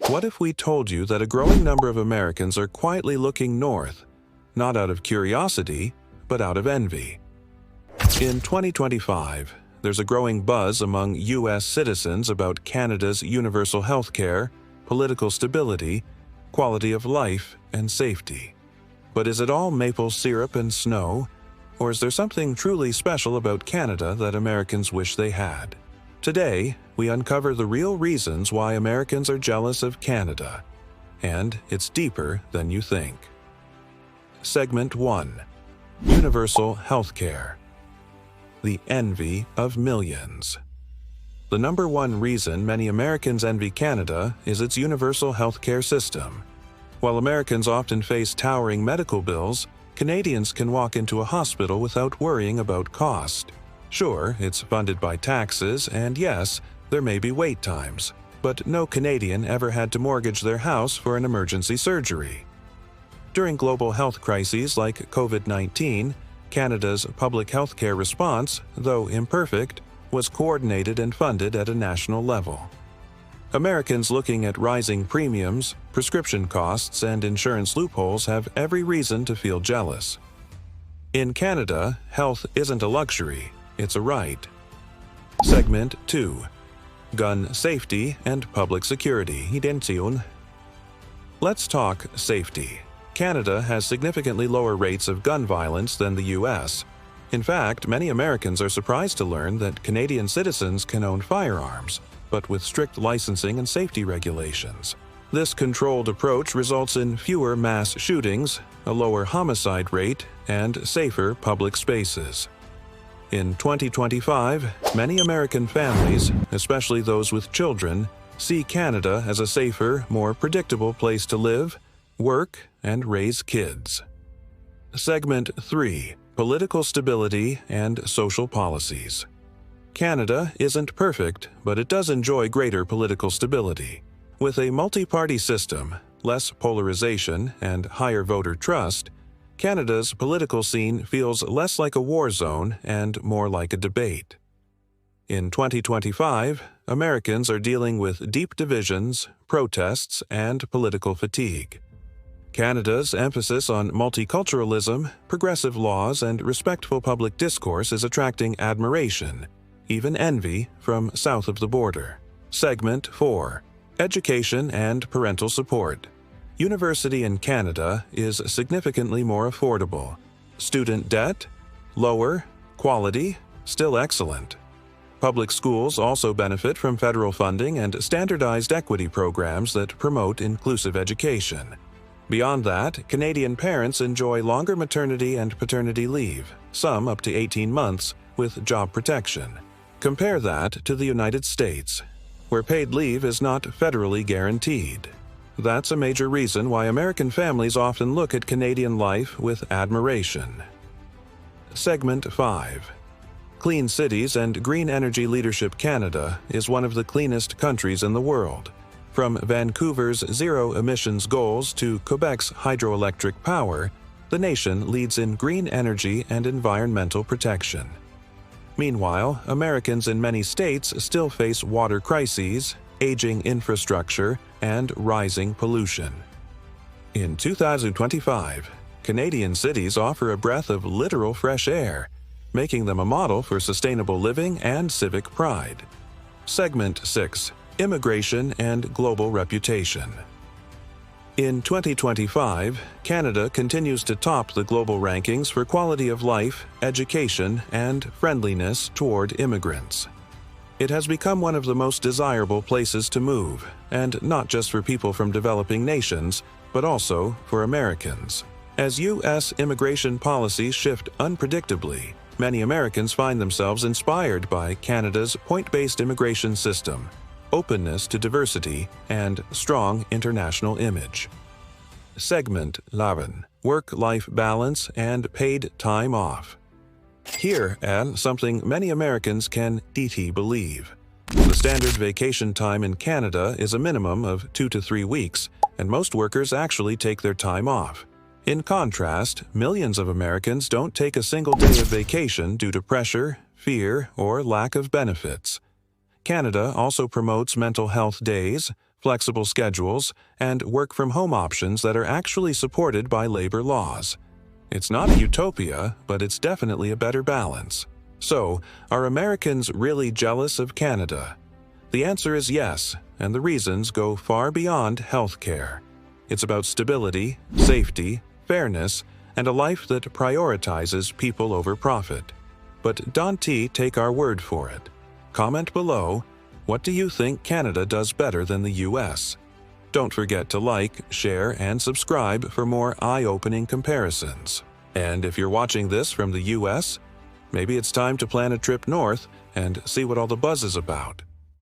What if we told you that a growing number of Americans are quietly looking north, not out of curiosity, but out of envy? In 2025, there's a growing buzz among U.S. citizens about Canada's universal health care, political stability, quality of life, and safety. But is it all maple syrup and snow? Or is there something truly special about Canada that Americans wish they had? Today, we uncover the real reasons why Americans are jealous of Canada. And it's deeper than you think. Segment 1. Universal Healthcare. The envy of millions. The number one reason many Americans envy Canada is its universal healthcare system. While Americans often face towering medical bills, Canadians can walk into a hospital without worrying about cost. Sure, it's funded by taxes, and yes, there may be wait times, but no Canadian ever had to mortgage their house for an emergency surgery. During global health crises like COVID-19, Canada's public health care response, though imperfect, was coordinated and funded at a national level. Americans looking at rising premiums, prescription costs, and insurance loopholes have every reason to feel jealous. In Canada, health isn't a luxury, it's a right. Segment 2. Gun Safety and Public Security. Let's talk safety. Canada has significantly lower rates of gun violence than the U.S. In fact, many Americans are surprised to learn that Canadian citizens can own firearms, but with strict licensing and safety regulations. This controlled approach results in fewer mass shootings, a lower homicide rate, and safer public spaces. In 2025, many American families, especially those with children, see Canada as a safer, more predictable place to live, work, and raise kids. Segment 3. Political Stability and Social Policies. Canada isn't perfect, but it does enjoy greater political stability. With a multi-party system, less polarization, and higher voter trust, Canada's political scene feels less like a war zone and more like a debate. In 2025, Americans are dealing with deep divisions, protests, and political fatigue. Canada's emphasis on multiculturalism, progressive laws, and respectful public discourse is attracting admiration, even envy, from south of the border. Segment 4. Education and Parental Support. University in Canada is significantly more affordable. Student debt? Lower. Quality? Still excellent. Public schools also benefit from federal funding and standardized equity programs that promote inclusive education. Beyond that, Canadian parents enjoy longer maternity and paternity leave, some up to 18 months, with job protection. Compare that to the United States, where paid leave is not federally guaranteed. That's a major reason why American families often look at Canadian life with admiration. Segment 5. Clean Cities and Green Energy Leadership. Canada is one of the cleanest countries in the world. From Vancouver's zero emissions goals to Quebec's hydroelectric power, the nation leads in green energy and environmental protection. Meanwhile, Americans in many states still face water crises, aging infrastructure, and rising pollution. In 2025, Canadian cities offer a breath of literal fresh air, making them a model for sustainable living and civic pride. Segment 6. Immigration and Global Reputation. In 2025, Canada continues to top the global rankings for quality of life, education, and friendliness toward immigrants. It has become one of the most desirable places to move, and not just for people from developing nations, but also for Americans. As U.S. immigration policies shift unpredictably, many Americans find themselves inspired by Canada's point-based immigration system, openness to diversity, and strong international image. Segment 11. Work-life balance and paid time off. Here, and something many Americans can believe. The standard vacation time in Canada is a minimum of 2 to 3 weeks, and most workers actually take their time off. In contrast, millions of Americans don't take a single day of vacation due to pressure, fear, or lack of benefits. Canada also promotes mental health days, flexible schedules, and work-from-home options that are actually supported by labor laws. It's not a utopia, but it's definitely a better balance. So, are Americans really jealous of Canada? The answer is yes, and the reasons go far beyond healthcare. It's about stability, safety, fairness, and a life that prioritizes people over profit. But don't take our word for it. Comment below, what do you think Canada does better than the US? Don't forget to like, share, and subscribe for more eye-opening comparisons. And if you're watching this from the US, maybe it's time to plan a trip north and see what all the buzz is about.